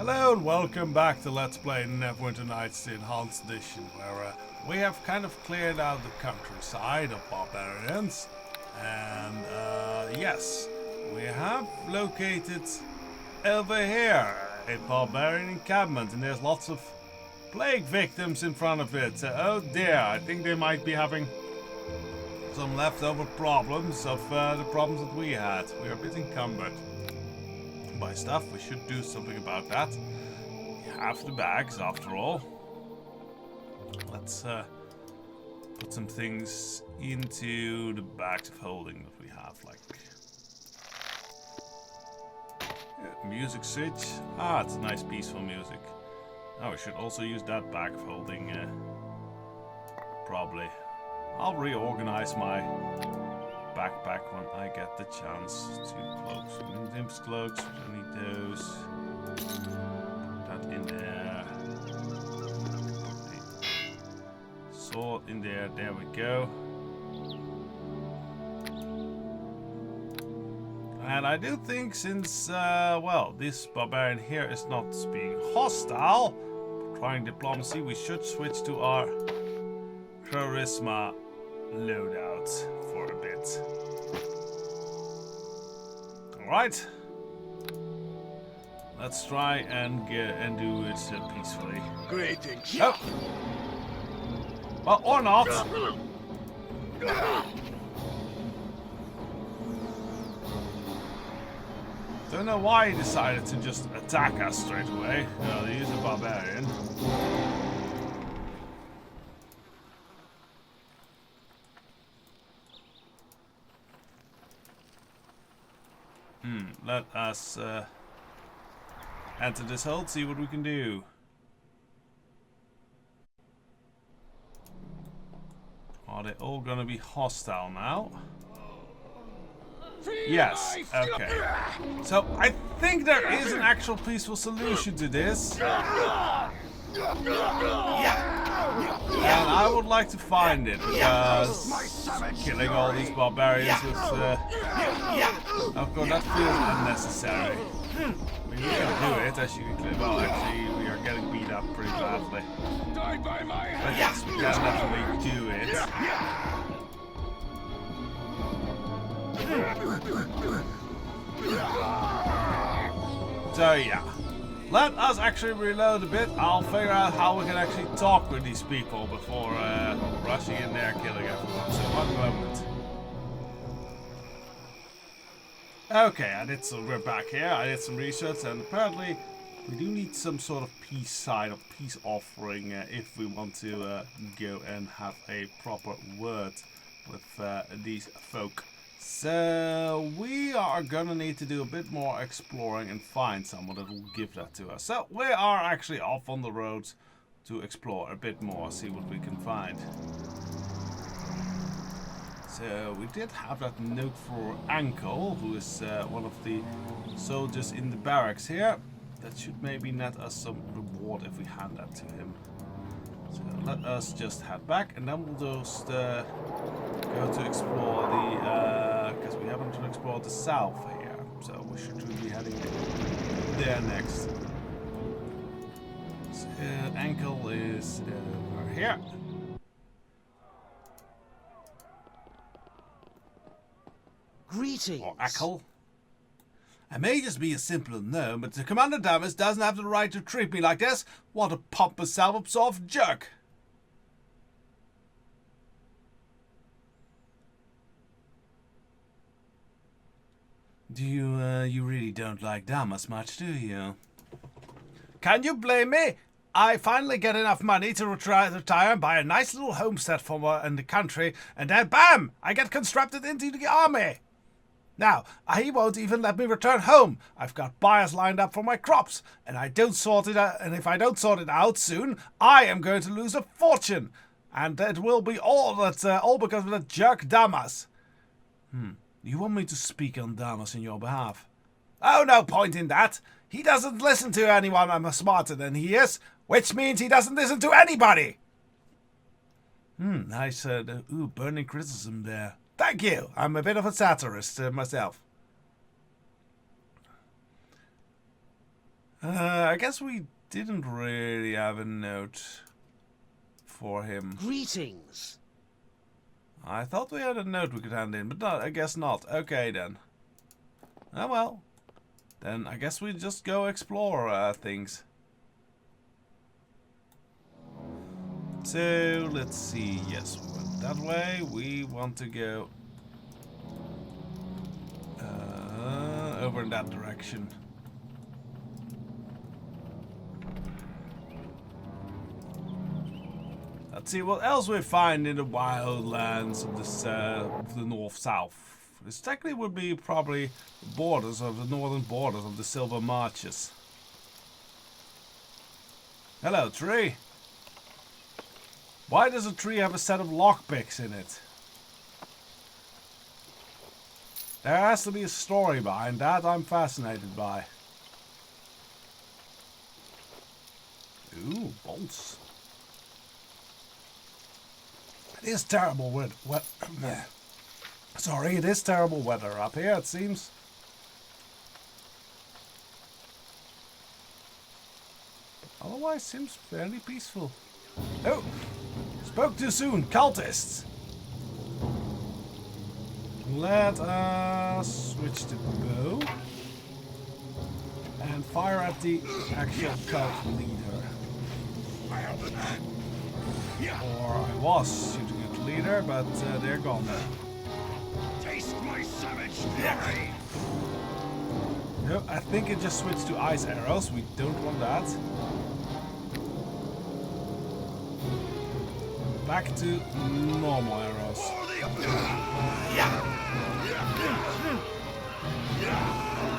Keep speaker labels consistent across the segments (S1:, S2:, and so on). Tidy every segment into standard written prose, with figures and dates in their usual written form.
S1: Hello and welcome back to Let's Play Neverwinter Nights the Enhanced Edition, where we have kind of cleared out the countryside of barbarians. And yes, we have located over here a barbarian encampment, and there's lots of plague victims in front of it. Oh dear, I think they might be having some leftover problems of the problems that we had. We are a bit encumbered by stuff. We should do something about that. We have the bags after all. Let's put some things into the bags of holding that we have, like music switch. Ah, it's nice peaceful music. Oh, we should also use that bag of holding probably. I'll reorganize my backpack when I get the chance. Two cloaks. Imps cloaks, I need those. Put that in there. Put the sword in there. There we go. And I do think since, well, this barbarian here is not being hostile, trying diplomacy, we should switch to our charisma loadout for a bit. Alright. Let's try and do it peacefully.
S2: Greetings.
S1: Oh. Well, or not. Don't know why he decided to just attack us straight away. Well, he is a barbarian. Let us enter this hold, see what we can do. Are they all gonna be hostile now? Yes, okay. So I think there is an actual peaceful solution to this. And I would like to find it, because killing all these barbarians with of course that feels unnecessary. I mean, we can do it, as you can clear. Well, actually, we are getting beat up pretty badly. But yes, we can definitely do it. So yeah. Let us actually reload a bit. I'll figure out how we can actually talk with these people before rushing in there and killing everyone. So one moment. Okay, we're back here. I did some research, and apparently we do need some sort of peace sign or peace offering if we want to go and have a proper word with these folk. So we are gonna need to do a bit more exploring and find someone that will give that to us. So we are actually off on the road to explore a bit more, see what we can find. So we did have that note for Ankle, who is one of the soldiers in the barracks here. That should maybe net us some reward if we hand that to him. So let us just head back, and then we'll just go to explore the, because we haven't explored the south here, so we should be heading there next. So, Ankle is over here.
S2: Greetings.
S1: Or Ackle. I may just be a simple gnome, but the Commander Davis doesn't have the right to treat me like this. What a pompous, self-absorbed jerk. Do you really don't like Damas much, do you? Can you blame me? I finally get enough money to retire and buy a nice little homestead for in the country, and then BAM! I get conscripted into the army. Now, he won't even let me return home. I've got buyers lined up for my crops, and I don't sort it out. And if I don't sort it out soon, I am going to lose a fortune, and it will be all because of that jerk Damas. You want me to speak on Damas in your behalf? Oh, no point in that. He doesn't listen to anyone I'm smarter than he is, which means he doesn't listen to anybody. Nice, burning criticism there. Thank you. I'm a bit of a satirist myself. I guess we didn't really have a note for him.
S2: Greetings.
S1: I thought we had a note we could hand in, but no, I guess not. Okay then. Oh well. Then I guess we just go explore things. So let's see. Yes, we went that way. We want to go over in that direction. Let's see what else we find in the wild lands of the north-south. This technically would be probably the borders of the northern borders of the Silver Marches. Hello, tree. Why does a tree have a set of lockpicks in it? There has to be a story behind that I'm fascinated by. Ooh, bolts. It is terrible Sorry, it is terrible weather up here, it seems. Otherwise, seems fairly peaceful. Oh! Spoke too soon, cultists! Let us switch to bow. And fire at the actual cult leader. Or I was shooting at the leader, but they're gone now.
S3: Taste my savage fury!
S1: No, I think it just switched to ice arrows. We don't want that. Back to normal arrows.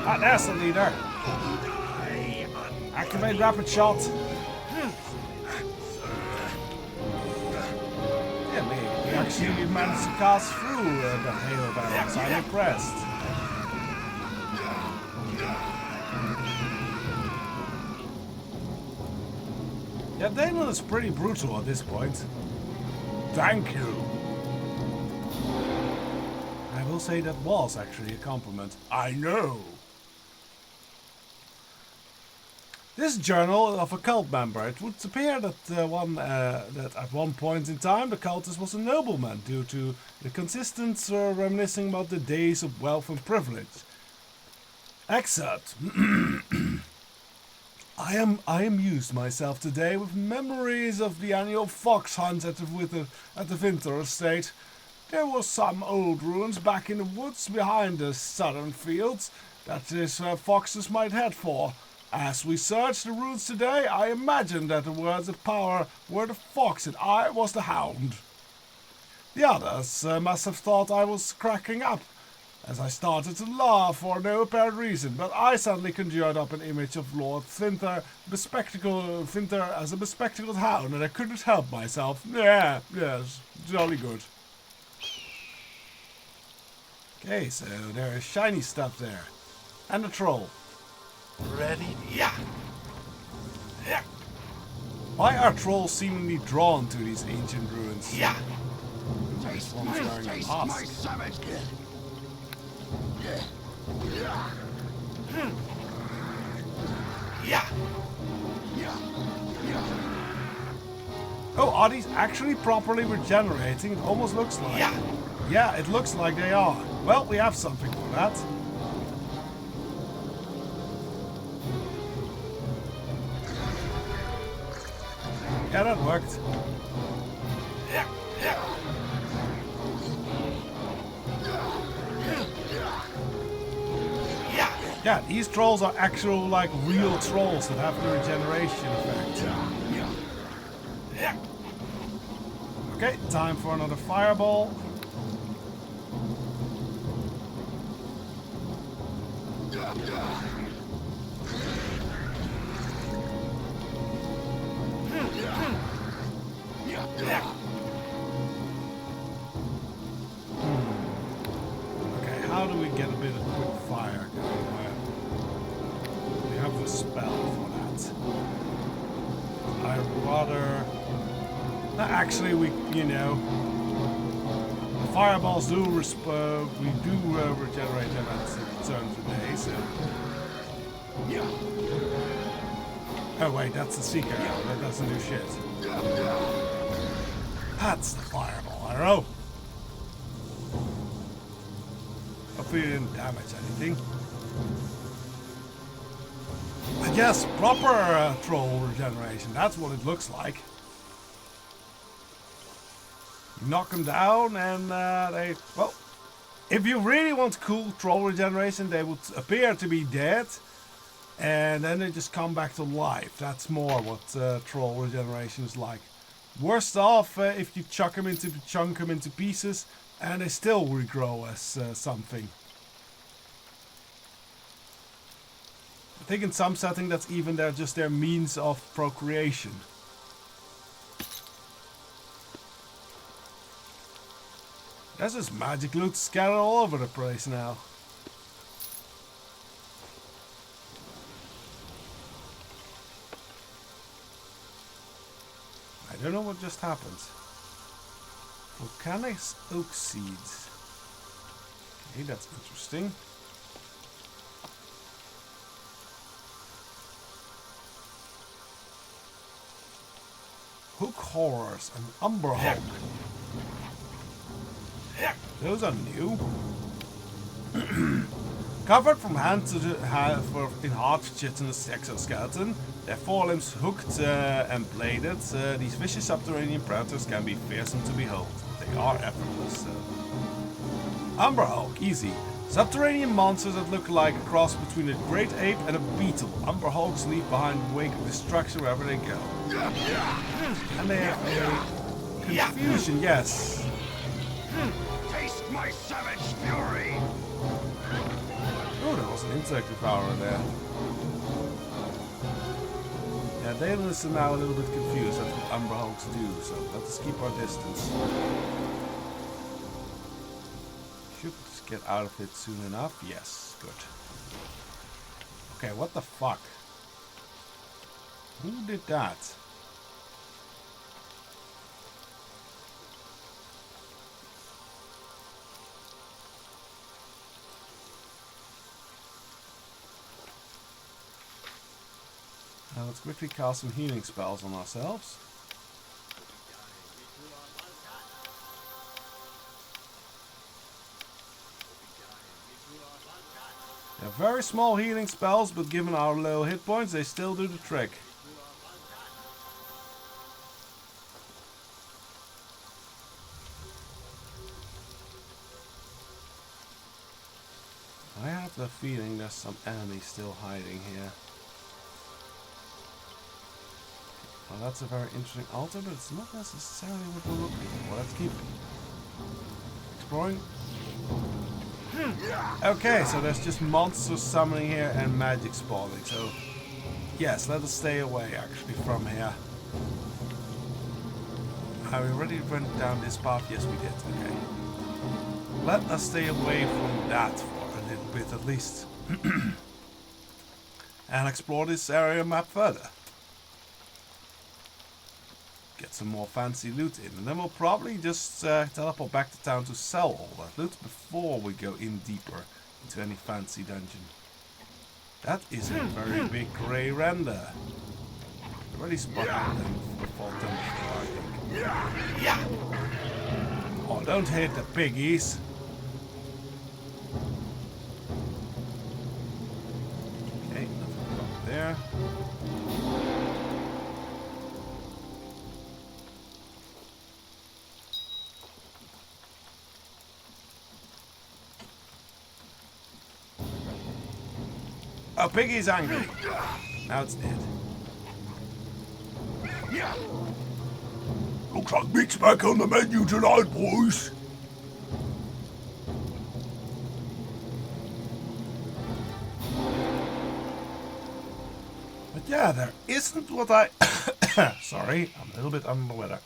S1: Ah, there's the leader. Activate rapid shot. Yeah, we actually managed to cast through the hail barrels. I'm impressed. Yeah, Damon is pretty brutal at this point. Thank you. I will say that was actually a compliment. I know. This journal of a cult member. It would appear that that at one point in time the cultist was a nobleman due to the consistent reminiscing about the days of wealth and privilege. Excerpt. I amused myself today with memories of the annual fox hunt at the Winter estate. There were some old ruins back in the woods behind the southern fields that these foxes might head for. As we searched the ruins today, I imagined that the words of power were the fox and I was the hound. The others must have thought I was cracking up, as I started to laugh for no apparent reason, but I suddenly conjured up an image of Lord Finter as a bespectacled hound, and I couldn't help myself. Yeah, yes, jolly good. Okay, so there is shiny stuff there. And a troll.
S3: Ready? Yeah. Yeah.
S1: Why are trolls seemingly drawn to these ancient ruins?
S3: Yeah.
S1: This one's wearing a
S3: my
S1: mask.
S3: savage. Yeah.
S1: Oh, are these actually properly regenerating? It almost looks like. Yeah, it looks like they are. Well, we have something for that. Yeah, that worked. Yeah, these trolls are actual, like, real trolls that have the regeneration effect. Okay, time for another fireball. Okay, how do we get a bit of quick fire going? We have the spell for that. I'd rather... Actually, the fireballs do regenerate them at certain turns a day, so... Oh wait, that's the seeker arrow. That doesn't do shit. That's the fireball arrow. Hopefully it didn't damage anything. But yes, proper troll regeneration. That's what it looks like. You knock them down and they... Well, if you really want cool troll regeneration, they would appear to be dead. And then they just come back to life. That's more what troll regeneration is like. Worst off if you chunk them into pieces and they still regrow as something. I think in some setting that's even just their means of procreation. There's this magic loot scattered all over the place now. I don't know what just happened. Volcanic oak seeds. Okay, that's interesting. Hook horrors and umber hawk. Those are new. Covered from hand to in hard chitinous exoskeleton, their forelimbs hooked and bladed, these vicious subterranean predators can be fearsome to behold. They are effortless. Umber Hulk, easy. Subterranean monsters that look like a cross between a great ape and a beetle. Umber Hulks leave behind a wake of destruction wherever they go. And they have a confusion, yes.
S3: Taste my savage fury!
S1: Oh, there was an insect devourer there. Yeah, Daedalus is now a little bit confused. That's what Umber Hulks do, so let's keep our distance. Should just get out of it soon enough. Yes, good. Okay, what the fuck? Who did that? Now let's quickly cast some healing spells on ourselves. They're very small healing spells, but given our low hit points, they still do the trick. I have the feeling there's some enemy still hiding here. Well, that's a very interesting altar, but it's not necessarily what we're looking for. Let's keep exploring. Okay, so there's just monsters summoning here and magic spawning. So, yes, let us stay away actually from here. Have we already went down this path? Yes, we did. Okay. Let us stay away from that for a little bit at least. And explore this area map further. Get some more fancy loot in, and then we'll probably just teleport back to town to sell all that loot before we go in deeper into any fancy dungeon. That is a very big grey render. Already spotted them before them, I think. Oh, don't hit the piggies. Okay, nothing up there. Oh, Piggy's angry. Now it's dead.
S3: Looks like meat's back on the menu tonight, boys.
S1: But yeah, there isn't what I... Sorry, I'm a little bit under the weather.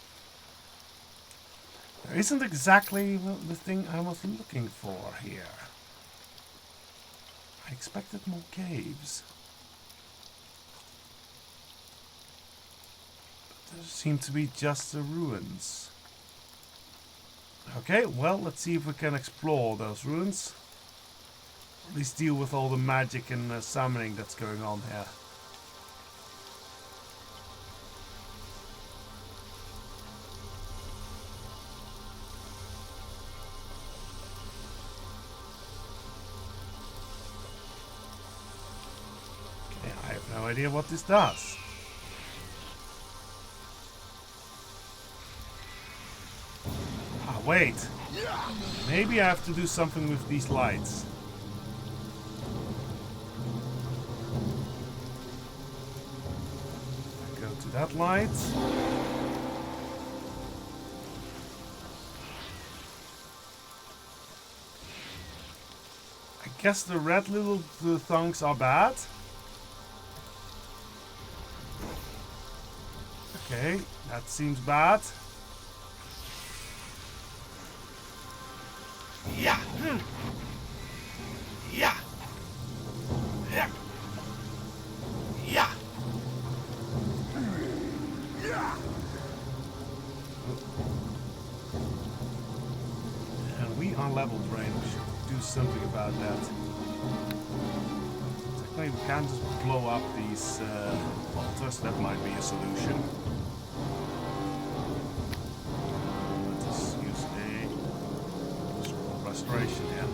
S1: There isn't exactly the thing I was looking for here. I expected more caves. But there seem to be just the ruins. Okay, well, let's see if we can explore those ruins. At least deal with all the magic and summoning that's going on here. idea what this does. Ah, wait. Maybe I have to do something with these lights. I go to that light. I guess the red little thongs are bad. Okay, that seems bad.
S3: Yeah. Yeah. Yeah. Yeah.
S1: And we are level drained. We should do something about that. Technically, we can't just blow up these bolters. That might be a solution. Let's use a restoration here.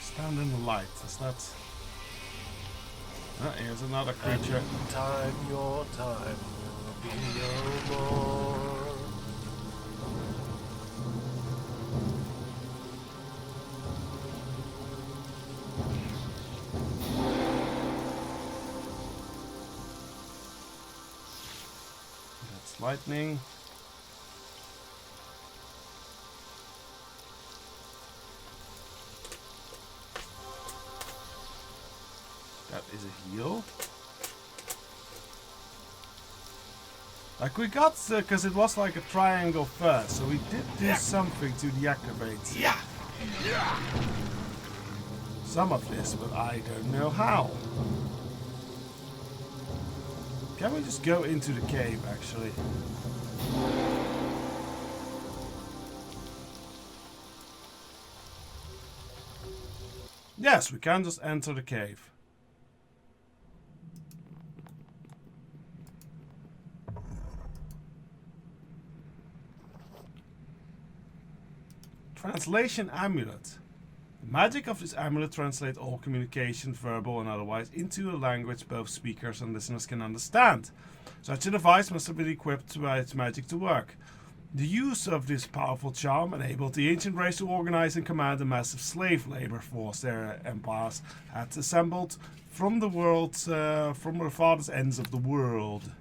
S1: Stand in the light. Is that? Ah, here's another creature.
S2: And time, your time will be no more.
S1: That's lightning. That is a heal. Like we got, because it was like a triangle first, so we did do something to deactivate some of this, but I don't know how. Can we just go into the cave, actually? Yes, we can just enter the cave. Translation amulet. The magic of this amulet translates all communication, verbal and otherwise, into a language both speakers and listeners can understand. Such a device must have been equipped by its magic to work. The use of this powerful charm enabled the ancient race to organize and command a massive slave labor force their empires had assembled from the world, from the farthest ends of the world.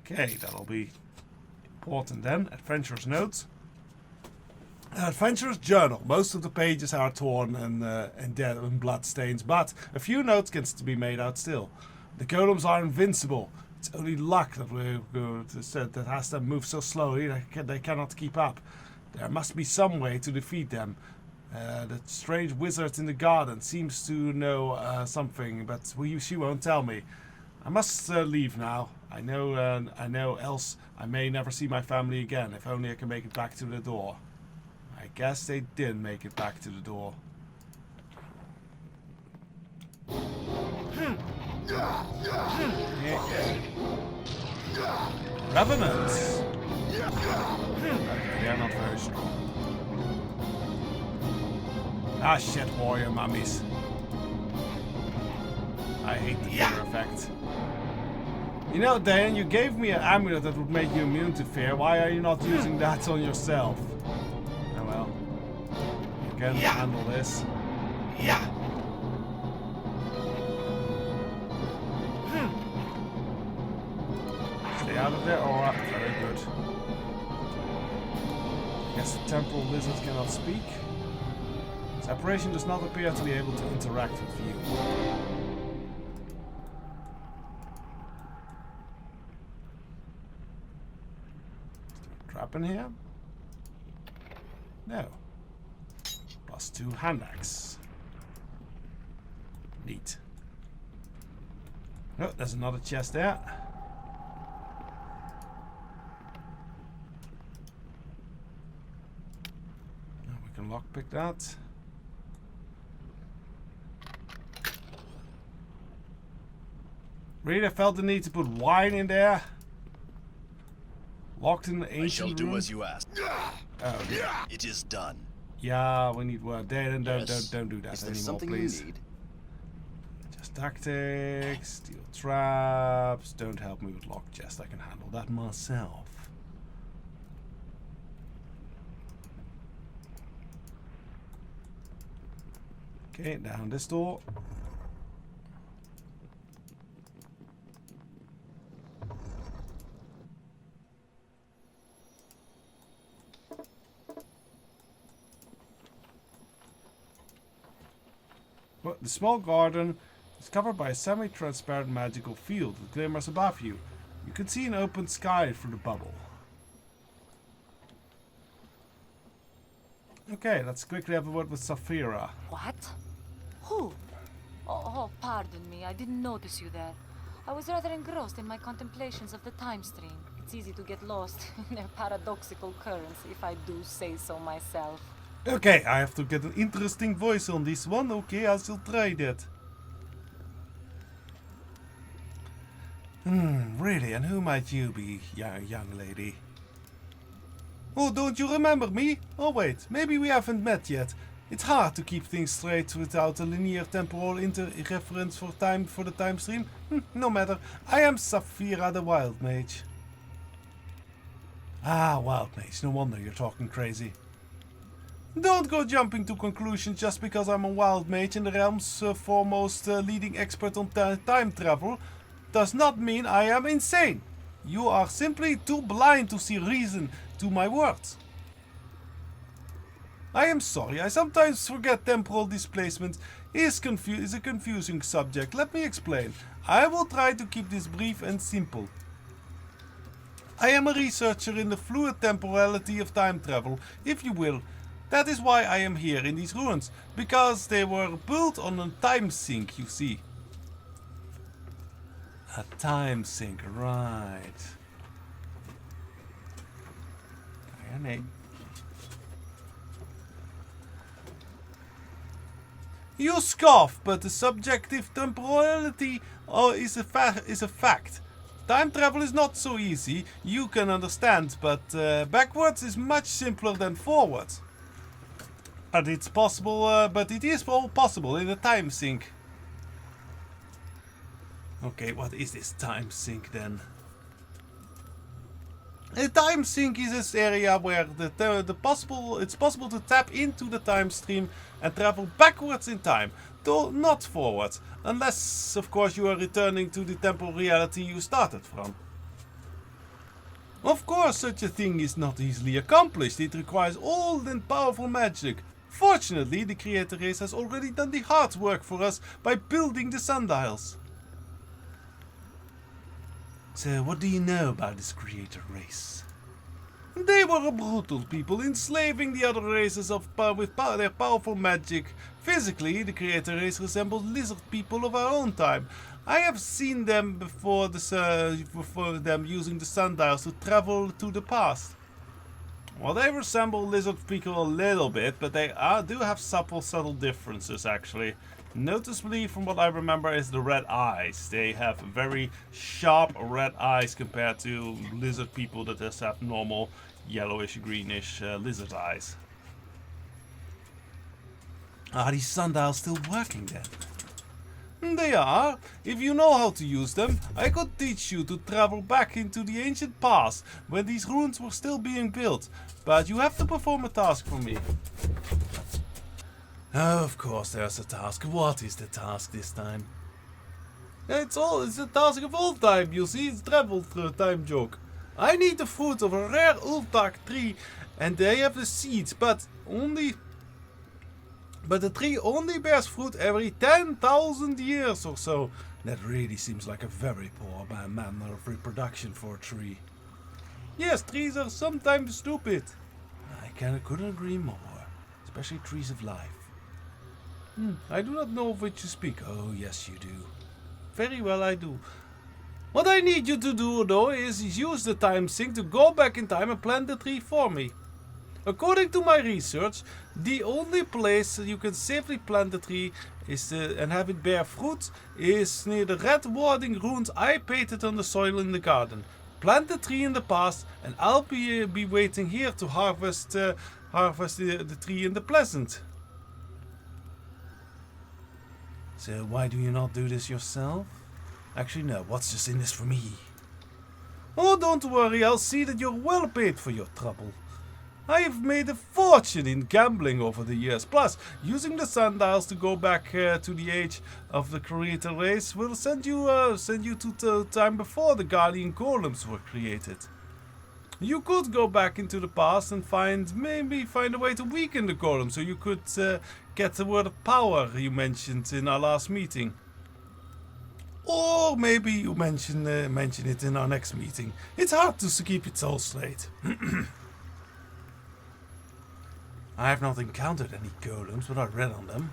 S1: Okay, that'll be important then. Adventurer's notes. Adventurer's journal. Most of the pages are torn and dead and blood stains, but a few notes can be made out still. The golems are invincible. It's only luck that has them move so slowly that they cannot keep up. There must be some way to defeat them. The strange wizard in the garden seems to know something, but she won't tell me. I must leave now. I know, else I may never see my family again. If only I can make it back to the door. I guess they did make it back to the door. Revenants! They are not very strong. Ah shit, warrior mummies. I hate the fear effect. You know, Dan, you gave me an amulet that would make you immune to fear. Why are you not using that on yourself? Oh well. You can handle this.
S3: Yeah.
S1: Stay out of there. Alright, very good. I guess the temporal lizards cannot speak. Separation does not appear to be able to interact with you. Trap in here? No. +2 hand axe. Neat. Oh, there's another chest there. Now we can lockpick that. Really, I felt the need to put wine in there. Locked in an
S4: I shall
S1: ancient
S4: do
S1: room.
S4: as you ask.
S1: Oh,
S4: It is done.
S1: yeah, we need work. Don't
S4: Yes.
S1: do that
S4: Is there
S1: anymore,
S4: something
S1: please.
S4: you need?
S1: Just tactics, steel traps. Don't help me with lock chest. I can handle that myself. Okay, down this door. Well, the small garden is covered by a semi-transparent magical field that glimmers above you. You can see an open sky through the bubble. Okay, let's quickly have a word with Saphira.
S5: What? Who? Oh, pardon me. I didn't notice you there. I was rather engrossed in my contemplations of the time stream. It's easy to get lost in their paradoxical currents, if I do say so myself.
S1: Okay, I have to get an interesting voice on this one. Okay, I shall try that. Really? And who might you be, young lady? Oh, don't you remember me? Oh wait, maybe we haven't met yet. It's hard to keep things straight without a linear temporal interreference for the time stream. No matter. I am Saphira the Wild Mage. Ah, Wild Mage. No wonder you're talking crazy. Don't go jumping to conclusions just because I'm a Wild Mage and the realm's foremost leading expert on time travel. Does not mean I am insane. You are simply too blind to see reason to my words. I am sorry, I sometimes forget temporal displacement is a confusing subject. Let me explain. I will try to keep this brief and simple. I am a researcher in the fluid temporality of time travel, if you will. That is why I am here in these ruins, because they were built on a time sink, you see. A time sink, right. Nee. You scoff, but the subjective temporality is a fact. Time travel is not so easy, you can understand, but backwards is much simpler than forwards. And it's possible, but it is all possible in a time sink. Okay, what is this time sink then? A time sink is this area where it's possible to tap into the time stream and travel backwards in time, though not forwards, unless of course you are returning to the temporal reality you started from. Of course, such a thing is not easily accomplished. It requires old and powerful magic. Fortunately, the creator race has already done the hard work for us by building the sundials. So, what do you know about this creator race? They were a brutal people, enslaving the other races with their powerful magic. Physically, the creator race resembles lizard people of our own time. I have seen them before them using the sundials to travel to the past. Well, they resemble lizard people a little bit, but they do have subtle differences actually. Noticeably, from what I remember, is the red eyes. They have very sharp red eyes compared to lizard people that just have normal yellowish, greenish lizard eyes. Are these sundials still working then? They are. If you know how to use them, I could teach you to travel back into the ancient past when these ruins were still being built. But you have to perform a task for me. Oh, of course there's a task. What is the task this time? It's the task of all time, you see. It's travel through time joke. I need the fruit of a rare ultak tree and they have the seeds, but the tree only bears fruit every 10,000 years or so. That really seems like a very poor manner of reproduction for a tree. Yes, trees are sometimes stupid. I couldn't agree more. Especially trees of life. I do not know of which you speak. Oh, yes you do. Very well, I do. What I need you to do, though, is use the time sink to go back in time and plant the tree for me. According to my research, the only place you can safely plant the tree and have it bear fruit is near the red warding runes I painted on the soil in the garden. Plant the tree in the past, and I'll be waiting here to harvest the tree in the present. So why do you not do this yourself? Actually, no. What's just in this for me? Oh, don't worry. I'll see that you're well paid for your trouble. I have made a fortune in gambling over the years. Plus, using the sundials to go back to the age of the creator race will send you to the time before the guardian golems were created. You could go back into the past and maybe find a way to weaken the golem, so you could get the word of power you mentioned in our last meeting. Or maybe you mention it in our next meeting. It's hard to keep it all straight. I have not encountered any golems, but I read on them.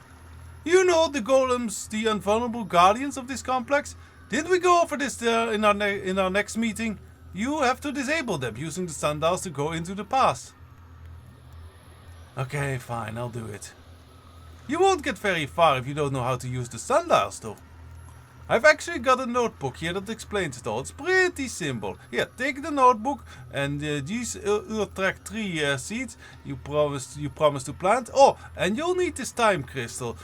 S1: You know the golems, the invulnerable guardians of this complex? Didn't we go over this in our next meeting? You have to disable them using the sundials to go into the past. Okay, fine, I'll do it. You won't get very far if you don't know how to use the sundials, though. I've actually got a notebook here that explains it all. It's pretty simple. Here, take the notebook and these Utrecht tree seeds you promised to plant. Oh, and you'll need this time crystal.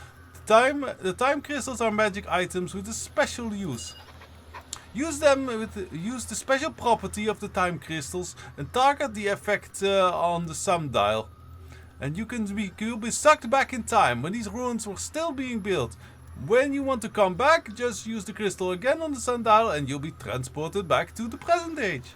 S1: The time crystals are magic items with a special use. Use the special property of the time crystals and target the effect on the sundial. And you'll be sucked back in time when these ruins were still being built. When you want to come back, just use the crystal again on the sundial and you'll be transported back to the present age.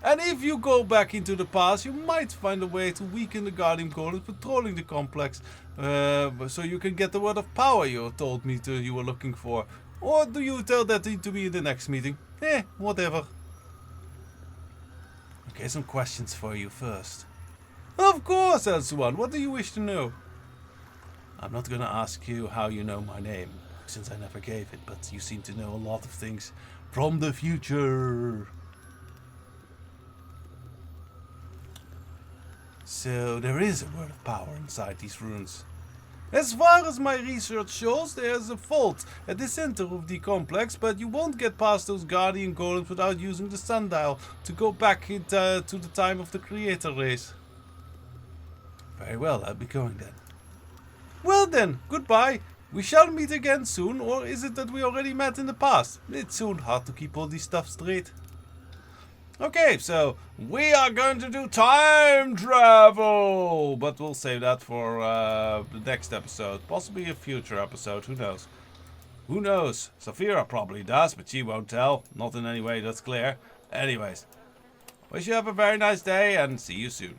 S1: And if you go back into the past, you might find a way to weaken the guardian golems patrolling the complex, so you can get the word of power you told me you were looking for. Or do you tell that to me in the next meeting? Whatever. Okay, some questions for you first. Of course, Elsuan. What do you wish to know? I'm not going to ask you how you know my name, since I never gave it, but you seem to know a lot of things from the future. So there is a word of power inside these ruins. As far as my research shows, there's a vault at the center of the complex, but you won't get past those guardian golems without using the sundial to go back to the time of the creator race. Very well, I'll be going then. Well then, goodbye. We shall meet again soon, or is it that we already met in the past? It's soon hard to keep all this stuff straight. Okay, so we are going to do time travel, but we'll save that for the next episode, possibly a future episode, who knows? Who knows? Saphira probably does, but she won't tell, not in any way that's clear. Anyways, wish you have a very nice day and see you soon.